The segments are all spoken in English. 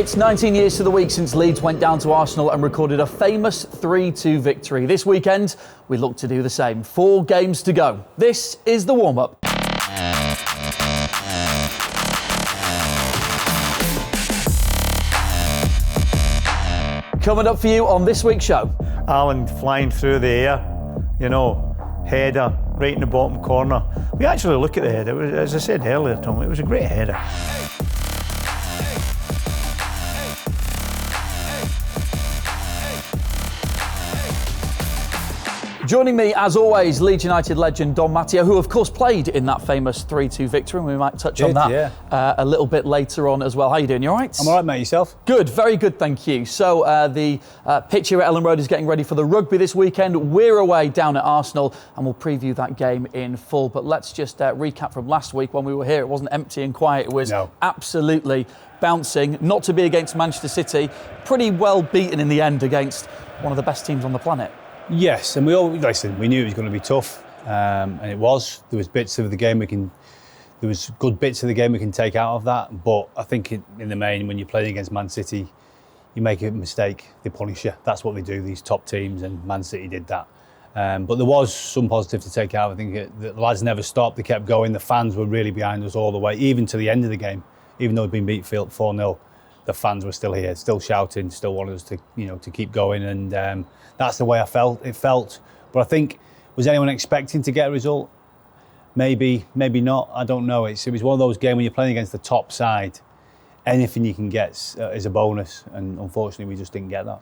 It's 19 years to the week since Leeds went down to Arsenal and recorded a famous 3-2 victory. This weekend, we look to do the same. 4 games to go. This is the warm-up. Coming up for you on this week's show. Alan flying through the air, header right in the bottom corner. We actually look at the header, as I said earlier, Tom, it was a great header. Joining me, as always, Leeds United legend Dom Matteo, who of course played in that famous 3-2 victory, and we might touch on that a little bit later on as well. How are you doing? You all right? I'm all right, mate. Yourself? Good, very good, thank you. So the pitch here at Ellen Road is getting ready for the rugby this weekend. We're away down at Arsenal, and we'll preview that game in full. But let's just recap from last week when we were here. It wasn't empty and quiet. It was absolutely bouncing. Not to be against Manchester City. Pretty well beaten in the end against one of the best teams on the planet. Yes, and we knew it was going to be tough, and it was. There was bits of the game there was good bits of the game we can take out of that. But I think in the main, when you're playing against Man City, you make a mistake, they punish you. That's what they do, these top teams, and Man City did that. But there was some positive to take out. I think the lads never stopped, they kept going. The fans were really behind us all the way, even to the end of the game. Even though we'd been beat 4-0, the fans were still here, still shouting, still wanted us to keep going, and that's the way it felt. But I think, was anyone expecting to get a result? Maybe not. I don't know. It was one of those games when you're playing against the top side, anything you can get is a bonus, and unfortunately we just didn't get that.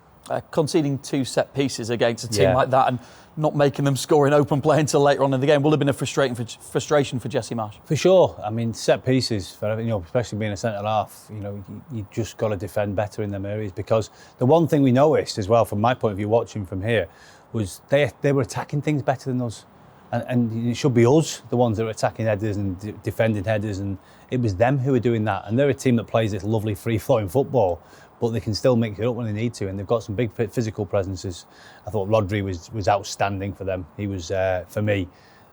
Conceding 2 set pieces against a team like that and not making them score in open play until later on in the game will have been a frustration for Jesse Marsch. For sure. I mean, set pieces, especially being a centre half, you just got to defend better in them areas, because the one thing we noticed as well, from my point of view, watching from here, was they were attacking things better than us. And it should be us, the ones that are attacking headers and defending headers, and it was them who were doing that. And they're a team that plays this lovely free-flowing football, but they can still mix it up when they need to, and they've got some big physical presences. I thought Rodri was outstanding for them. He was, for me,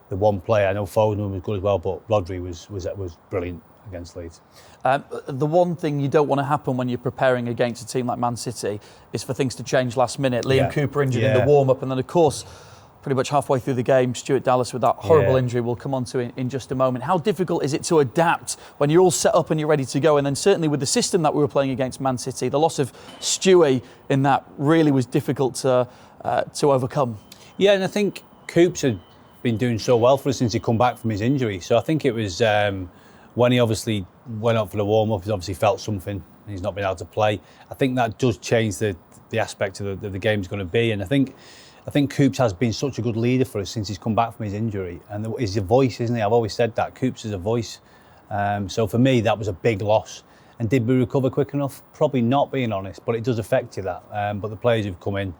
the one player. I know Foden was good as well, but Rodri was brilliant against Leeds. The one thing you don't want to happen when you're preparing against a team like Man City is for things to change last minute. Liam Cooper injured in the warm-up, and then of course, pretty much halfway through the game, Stuart Dallas with that horrible injury we'll come on to in just a moment. How difficult is it to adapt when you're all set up and you're ready to go? And then certainly with the system that we were playing against Man City, the loss of Stewie in that really was difficult to overcome. Yeah, and I think Coops had been doing so well for us since he come back from his injury. So I think it was when he obviously went up for the warm-up, he's obviously felt something and he's not been able to play. I think that does change the aspect of the game's going to be. And I think Coops has been such a good leader for us since he's come back from his injury. And he's a voice, isn't he? I've always said that. Coops is a voice. So for me, that was a big loss. And did we recover quick enough? Probably not, being honest, but it does affect you, that. But the players who've come in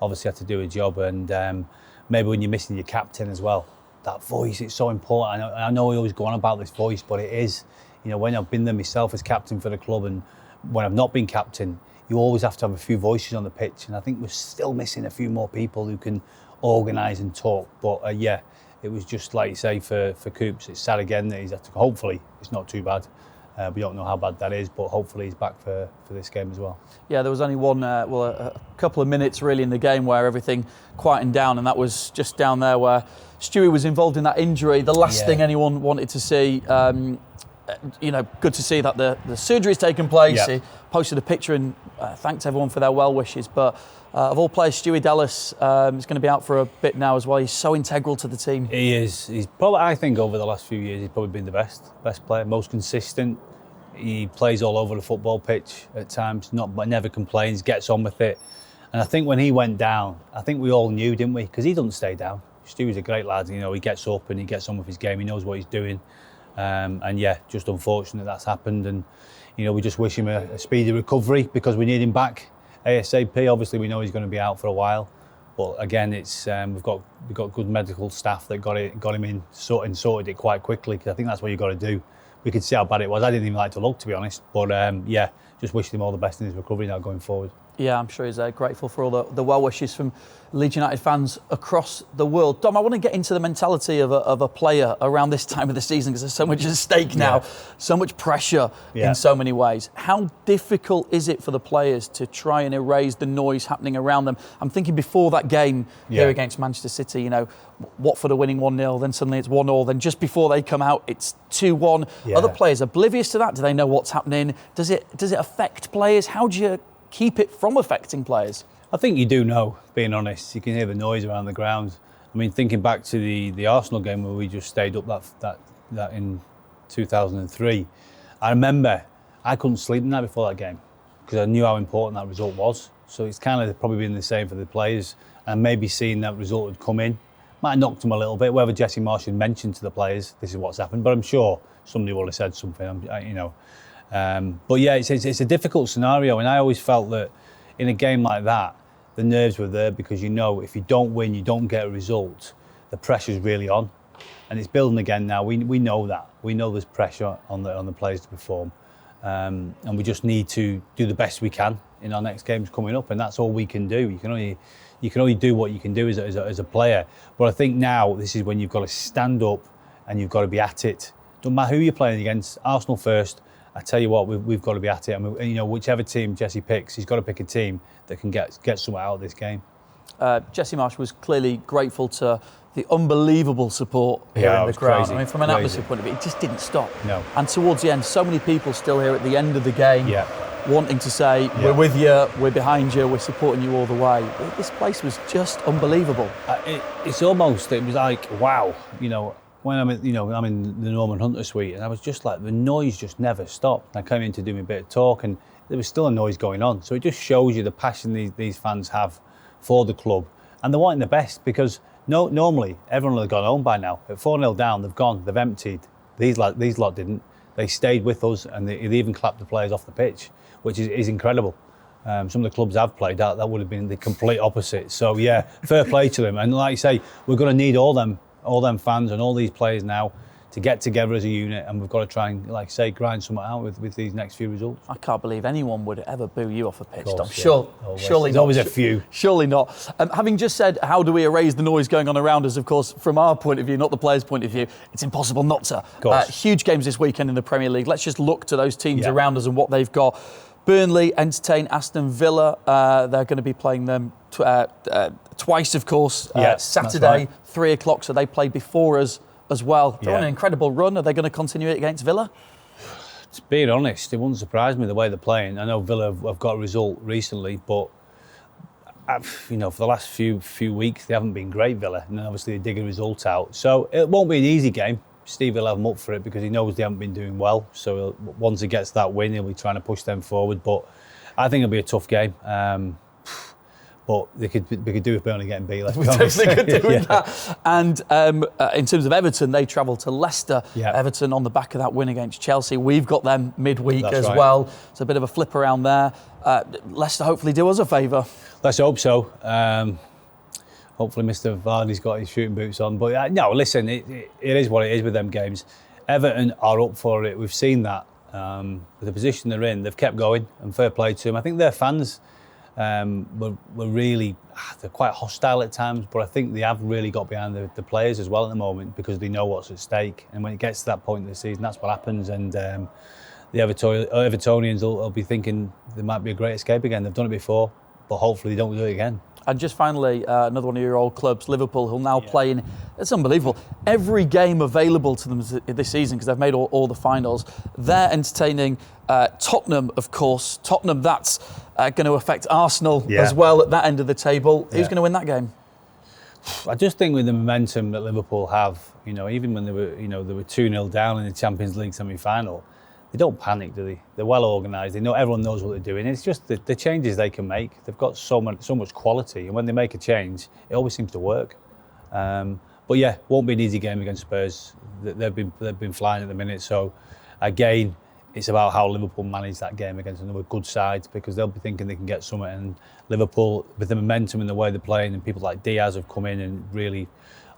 obviously had to do a job. And maybe when you're missing your captain as well, that voice, it's so important. I know we always go on about this voice, but it is. When I've been there myself as captain for the club, and when I've not been captain, you always have to have a few voices on the pitch, and I think we're still missing a few more people who can organise and talk. But it was just like you say for Coops. It's sad again that he's had to. Hopefully, it's not too bad. We don't know how bad that is, but hopefully he's back for this game as well. Yeah, there was only a couple of minutes really in the game where everything quietened down, and that was just down there where Stewie was involved in that injury. The last thing anyone wanted to see. Good to see that the surgery's taken place. He posted a picture and thanked everyone for their well wishes. But of all players, Stuart Dallas is going to be out for a bit now as well. He's so integral to the team. He is. He's probably, I think, over the last few years, he's probably been the best player, most consistent. He plays all over the football pitch at times, never complains, gets on with it. And I think when he went down, I think we all knew, didn't we? Because he doesn't stay down. Stewie's a great lad. He gets up and he gets on with his game. He knows what he's doing. Just unfortunate that's happened, and we just wish him a speedy recovery because we need him back ASAP. Obviously, we know he's going to be out for a while, but again, it's we've got good medical staff that got him in sorted it quite quickly, because I think that's what you got to do. We could see how bad it was. I didn't even like to look, to be honest, but just wishing him all the best in his recovery now going forward. Yeah, I'm sure he's grateful for all the well wishes from Leeds United fans across the world. Dom, I want to get into the mentality of a player around this time of the season, because there's so much at stake now, so much pressure in so many ways. How difficult is it for the players to try and erase the noise happening around them? I'm thinking before that game here against Manchester City, Watford are winning 1-0, then suddenly it's 1-1, then just before they come out it's 2-1. Are the players oblivious to that? Do they know what's happening? Does it affect players? How do you keep it from affecting players? I think you do know, being honest. You can hear the noise around the ground. I mean, thinking back to the Arsenal game where we just stayed up that in 2003, I remember I couldn't sleep the night before that game because I knew how important that result was. So it's kind of probably been the same for the players, and maybe seeing that result had come in might have knocked them a little bit. Whether Jesse Marsch had mentioned to the players this is what's happened, but I'm sure somebody would have said something. But yeah, it's a difficult scenario, and I always felt that in a game like that, the nerves were there because if you don't win, you don't get a result, the pressure's really on, and it's building again now. We know that. We know there's pressure on the players to perform, and we just need to do the best we can in our next games coming up, and that's all we can do. You can only do what you can do as a player. But I think now this is when you've got to stand up and you've got to be at it. Don't matter who you're playing against. Arsenal first. I tell you what, we've got to be at it. Whichever team Jesse picks, he's got to pick a team that can get something out of this game. Jesse Marsch was clearly grateful to the unbelievable support here in the crowd. Crazy, from an atmosphere point of view, it just didn't stop. No. And towards the end, so many people still here at the end of the game, wanting to say, we're with you, we're behind you, we're supporting you all the way. This place was just unbelievable. It was like, wow, when I'm in the Norman Hunter suite, and I was just like, the noise just never stopped. I came in to do a bit of talk, and there was still a noise going on. So it just shows you the passion these fans have for the club, and they're wanting the best, because normally everyone would have gone home by now. At 4-0 down, they've gone, they've emptied. These lot didn't. They stayed with us, and they even clapped the players off the pitch, which is incredible. Some of the clubs I've played at, that would have been the complete opposite. So yeah, fair play to them. And like you say, we're going to need all them fans and all these players now to get together as a unit, and we've got to try and, like I say, grind something out with these next few results. I can't believe anyone would ever boo you off a pitch, Dom. Surely There's always a few. Surely not. Having just said, how do we erase the noise going on around us? Of course, from our point of view, not the players' point of view, it's impossible not to. Huge games this weekend in the Premier League. Let's just look to those teams around us and what they've got. Burnley entertain Aston Villa. They're going to be playing them twice, of course. Saturday, 3 o'clock, so they play before us as well. They're on an incredible run. Are they going to continue it against Villa? To be honest, it wouldn't surprise me the way they're playing. I know Villa have got a result recently, but for the last few weeks they haven't been great, Villa, and then obviously they dig a result out. So it won't be an easy game. Steve will have them up for it because he knows they haven't been doing well. So once he gets that win, he'll be trying to push them forward. But I think it'll be a tough game. But we could do with Burnley getting beat. We definitely could do with that. And in terms of Everton, they travel to Leicester. Everton on the back of that win against Chelsea. We've got them midweek well. It's a bit of a flip around there. Leicester hopefully do us a favour. Let's hope so. Hopefully Mr. Vardy's got his shooting boots on. But no, listen, it is what it is with them games. Everton are up for it. We've seen that. With the position they're in, they've kept going, and fair play to them. I think their fans were really, they're quite hostile at times, but I think they have really got behind the players as well at the moment because they know what's at stake. And when it gets to that point in the season, that's what happens. And the Evertonians will be thinking there might be a great escape again. They've done it before, but hopefully they don't do it again. And just finally, another one of your old clubs, Liverpool, who'll now play in, it's unbelievable, every game available to them this season because they've made all the finals. They're entertaining Tottenham, of course. Tottenham, that's going to affect Arsenal as well at that end of the table. Who's going to win that game? I just think with the momentum that Liverpool have, even when they were 2-0 down in the Champions League semi-final, they don't panic, do they? They're well organised. They know everyone knows what they're doing. It's just the changes they can make. They've got so much quality, and when they make a change, it always seems to work. But yeah, won't be an easy game against Spurs. They've been flying at the minute. So again, it's about how Liverpool manage that game against another good side because they'll be thinking they can get something. And Liverpool, with the momentum and the way they're playing, and people like Diaz have come in and really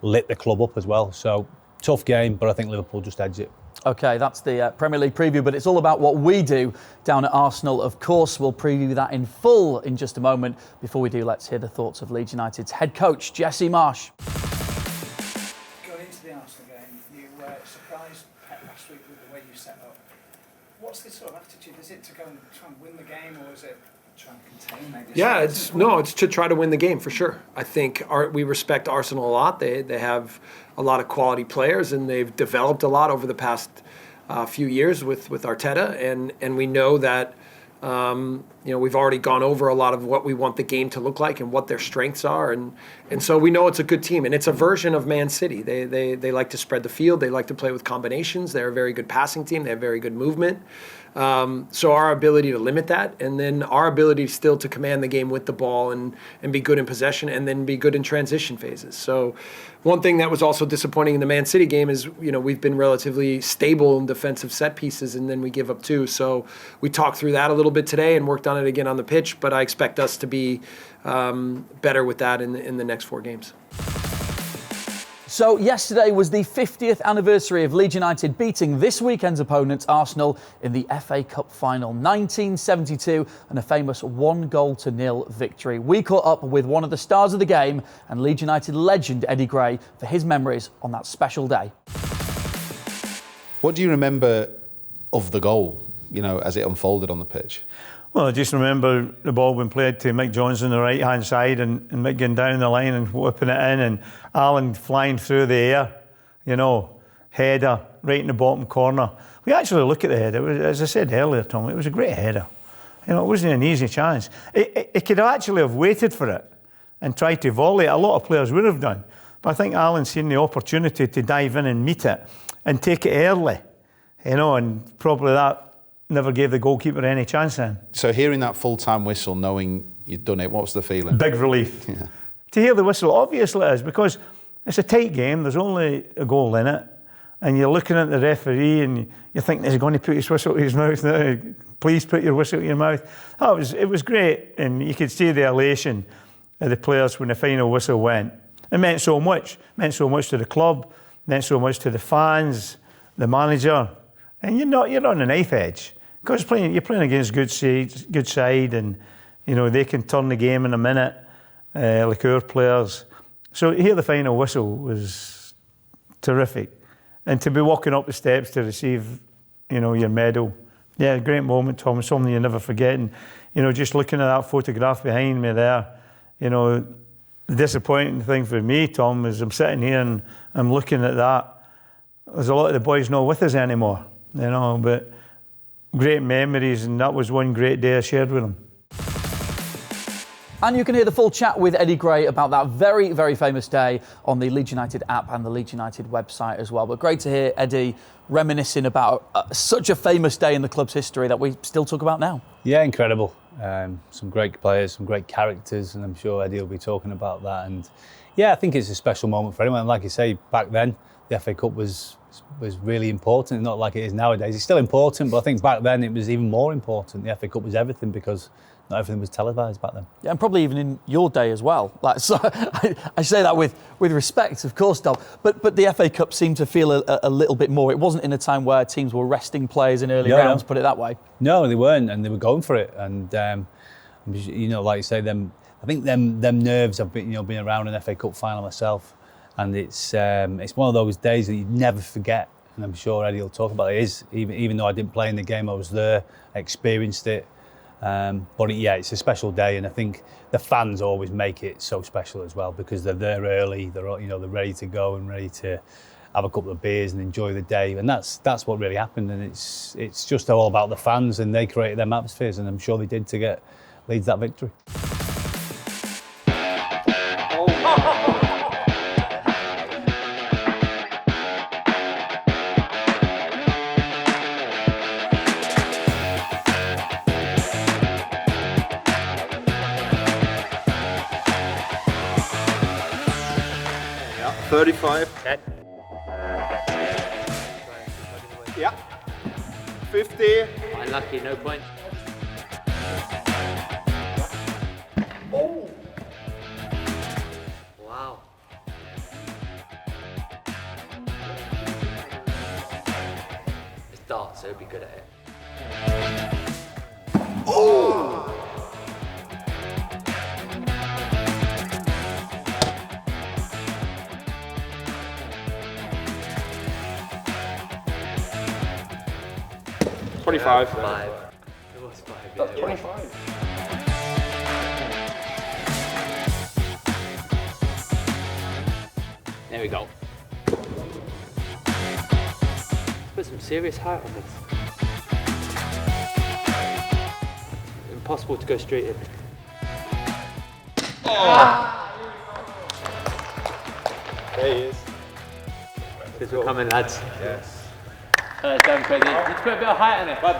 lit the club up as well. So tough game, but I think Liverpool just edge it. OK, that's the Premier League preview, but it's all about what we do down at Arsenal. Of course, we'll preview that in full in just a moment. Before we do, let's hear the thoughts of Leeds United's head coach, Jesse Marsch. Going into the Arsenal game, you surprised Pep last week with the way you set up. What's the sort of attitude? Is it to go and try and win the game, or is it try and contain maybe? Yeah, it's to try to win the game for sure. I think we respect Arsenal a lot. They have a lot of quality players, and they've developed a lot over the past few years with Arteta, and we know that we've already gone over a lot of what we want the game to look like and what their strengths are, and so we know it's a good team, and it's a version of Man City. They like to spread the field. They like to play with combinations. They're a very good passing team. They have very good movement. So our ability to limit that, and then our ability still to command the game with the ball and be good in possession, and then be good in transition phases. So one thing that was also disappointing in the Man City game is, we've been relatively stable in defensive set pieces, and then we give up 2. So we talked through that a little bit today and worked on it again on the pitch, but I expect us to be better with that in the next 4 games. So yesterday was the 50th anniversary of Leeds United beating this weekend's opponent, Arsenal, in the FA Cup final, 1972, and a famous 1-0 victory. We caught up with one of the stars of the game and Leeds United legend Eddie Gray for his memories on that special day. What do you remember of the goal, as it unfolded on the pitch? Well, I just remember the ball being played to Mick Jones on the right-hand side, and Mick getting down the line and whipping it in, and Alan flying through the air, header right in the bottom corner. We actually look at the header. As I said earlier, Tom, it was a great header. It wasn't an easy chance. It could actually have waited for it and tried to volley it. A lot of players would have done. But I think Alan seen the opportunity to dive in and meet it and take it early, and probably that never gave the goalkeeper any chance then. So hearing that full-time whistle, knowing you'd done it, what was the feeling? Big relief. Yeah. To hear the whistle, obviously it is, because it's a tight game, there's only a goal in it, and you're looking at the referee and you think, is he going to put his whistle to his mouth now? Please put your whistle to your mouth. Oh, it was great, and you could see the elation of the players when the final whistle went. It meant so much. It meant so much to the club, it meant so much to the fans, the manager, and you're on the knife edge. Because you're playing against good side, and they can turn the game in a minute, like our players. So to hear the final whistle was terrific, and to be walking up the steps to receive, your medal, yeah, great moment, Tom. Something you never forget. And just looking at that photograph behind me there, the disappointing thing for me, Tom, is I'm sitting here and I'm looking at that. There's a lot of the boys not with us anymore, but. Great memories, and that was one great day I shared with him. And you can hear the full chat with Eddie Gray about that very, very famous day on the Leeds United app and the Leeds United website as well. But great to hear Eddie reminiscing about such a famous day in the club's history that we still talk about now. Yeah, incredible. Some great players, some great characters, and I'm sure Eddie will be talking about that. And yeah, I think it's a special moment for anyone. And like you say, back then, the FA Cup was really important, not like it is nowadays. It's still important, but I think back then it was even more important. The FA Cup was everything because not everything was televised back then. Yeah, and probably even in your day as well. So I say that with respect, of course, Dom. But the FA Cup seemed to feel a little bit more. It wasn't in a time where teams were resting players in early rounds, put it that way. No, they weren't, and they were going for it. And like you say, I think them nerves. I've been around an FA Cup final myself. And it's one of those days that you never forget, and I'm sure Eddie will talk about it. Even though I didn't play in the game, I was there, I experienced it. It's a special day, and I think the fans always make it so special as well because they're there early. They're ready to go and ready to have a couple of beers and enjoy the day, and that's what really happened. And it's just all about the fans, and they created them atmospheres, and I'm sure they did to get Leeds that victory. Yeah, 35. 10. Yeah. 50. Unlucky, no point. Oh! Wow. so he'll be good at it. Oh! Five. 25. It was 5. That's 25. There we go. Put some serious height on this. Impossible to go straight in. There he is. This will come in, lads. Yes. Let's put a bit of height on it, bud.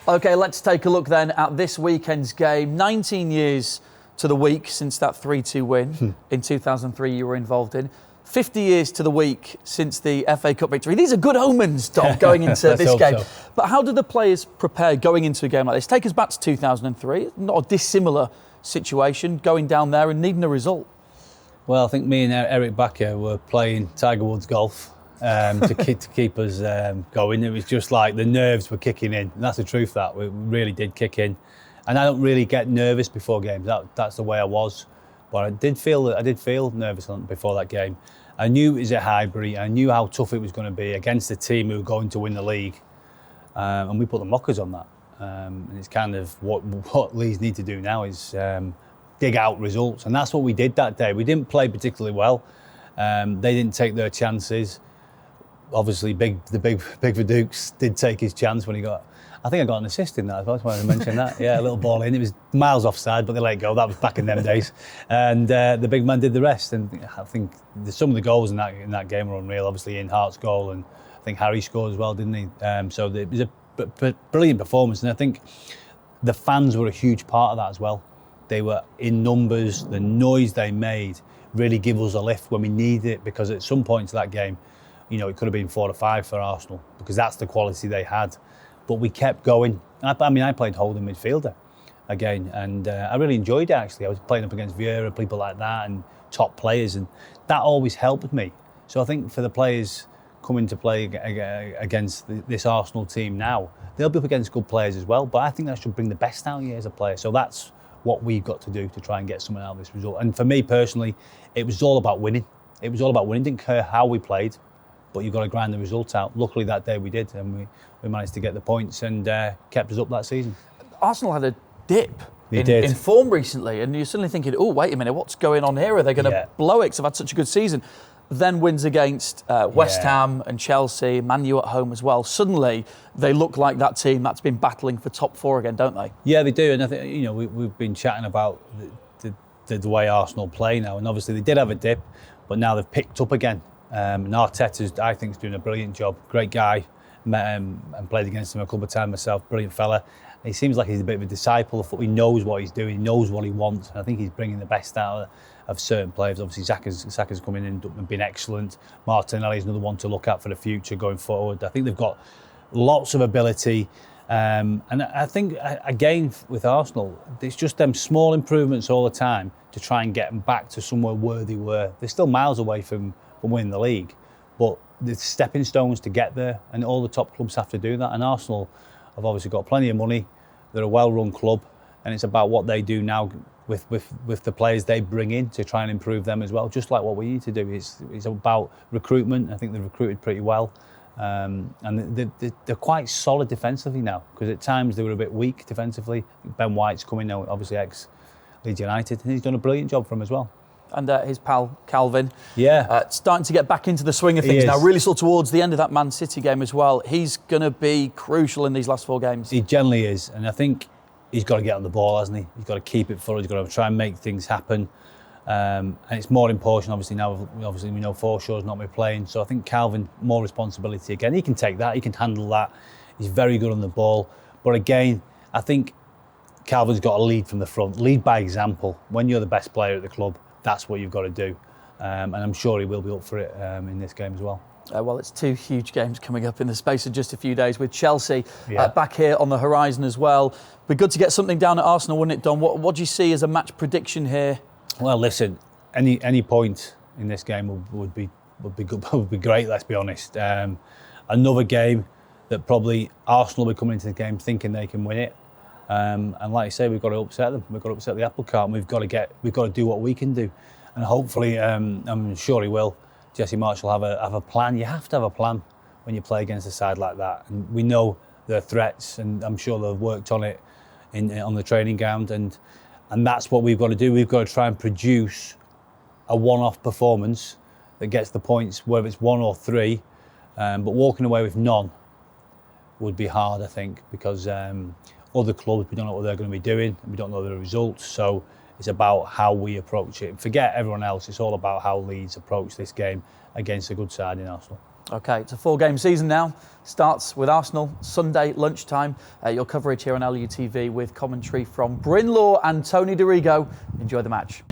OK, let's take a look then at this weekend's game. 19 years to the week since that 3-2 win in 2003 you were involved in. 50 years to the week since the FA Cup victory. These are good omens, Dom, going into this game. So. But how do the players prepare going into a game like this? Take us back to 2003. Not a dissimilar situation, going down there and needing a result. Well, I think me and Eric Bakker were playing Tiger Woods golf to keep us going. It was just like the nerves were kicking in. And that's the truth, that we really did kick in. And I don't really get nervous before games. That's the way I was. But I did feel nervous before that game. I knew it was at Highbury. I knew how tough it was going to be against a team who were going to win the league. And we put the mockers on that. And it's kind of what Leeds need to do now is dig out results. And that's what we did that day. We didn't play particularly well. They didn't take their chances. Obviously, the big Verdukes did take his chance when he got... I think I got an assist in that as well. I just wanted to mention that. Yeah, a little ball in. It was miles offside, but they let it go. That was back in them days. And the big man did the rest. And I think some of the goals in that game were unreal. Obviously, Ian Hart's goal, and I think Harry scored as well, didn't he? So it was a brilliant performance. And I think the fans were a huge part of that as well. They were in numbers. The noise they made really gave us a lift when we needed it, because at some point to that game, you know, it could have been 4 or 5 for Arsenal, because that's the quality they had. But we kept going. I played holding midfielder again, and I really enjoyed it, actually. I was playing up against Vieira, people like that, and top players, and that always helped me. So I think for the players coming to play against this Arsenal team now, they'll be up against good players as well, but I think that should bring the best out of you as a player. So that's what we've got to do to try and get something out of this result. And for me personally, it was all about winning. It was all about winning. Didn't care how we played, but you've got to grind the results out. Luckily that day we did, and we managed to get the points and kept us up that season. Arsenal had a dip in form recently, and you're suddenly thinking, oh, wait a minute, what's going on here? Are they going to blow it because they've had such a good season? Then wins against West Ham and Chelsea, Man U at home as well. Suddenly they look like that team that's been battling for top 4 again, don't they? Yeah, they do. And I think, you know, we've been chatting about the way Arsenal play now, and obviously they did have a dip, but now they've picked up again. And Arteta's, I think, is doing a brilliant job. Great guy. Met him and played against him a couple of times myself. Brilliant fella. He seems like he's a bit of a disciple of football. He knows what he's doing. He knows what he wants. And I think he's bringing the best out of certain players. Obviously, Saka's coming in and been excellent. Martinelli's another one to look at for the future going forward. I think they've got lots of ability. And I think, again, with Arsenal, it's just them small improvements all the time to try and get them back to somewhere where they were. They're still miles away from winning the league, but there's stepping stones to get there, and all the top clubs have to do that. And Arsenal have obviously got plenty of money. They're a well-run club, and it's about what they do now with the players they bring in to try and improve them as well, just like what we need to do. It's about recruitment. I think they've recruited pretty well, and they're quite solid defensively now, because at times they were a bit weak defensively. Ben White's coming now, obviously ex-Leeds United, and he's done a brilliant job for them as well. And his pal Calvin, starting to get back into the swing of things now, really sort of towards the end of that Man City game as well. He's going to be crucial in these last 4 games. He generally is, and I think he's got to get on the ball, hasn't he? He's got to keep it full, he's got to try and make things happen. And it's more important, obviously, now. Obviously, we know Forshaw's not been playing, so I think Calvin, more responsibility again. He can take that, he can handle that. He's very good on the ball. But again, I think Calvin's got to lead from the front, lead by example. When you're the best player at the club, that's what you've got to do. And I'm sure he will be up for it in this game as well. Well, it's 2 huge games coming up in the space of just a few days with Chelsea back here on the horizon as well. Be good to get something down at Arsenal, wouldn't it, Dom? What do you see as a match prediction here? Well, listen, any point in this game would be good, would be great. Let's be honest. Another game that probably Arsenal will be coming into the game thinking they can win it. And like I say, we've got to upset them. We've got to upset the apple cart, and we've got to do what we can do. And hopefully, I'm sure he will. Jesse Marsch will have a plan. You have to have a plan when you play against a side like that. And we know their threats, and I'm sure they've worked on it on the training ground. And that's what we've got to do. We've got to try and produce a one-off performance that gets the points, whether it's 1 or 3. But walking away with none would be hard, I think, because other clubs, we don't know what they're going to be doing, and we don't know the results. So it's about how we approach it. Forget everyone else. It's all about how Leeds approach this game against a good side in Arsenal. OK, it's a 4-game season now. Starts with Arsenal Sunday lunchtime. Your coverage here on LUTV with commentary from Bryn Law and Tony Dorigo. Enjoy the match.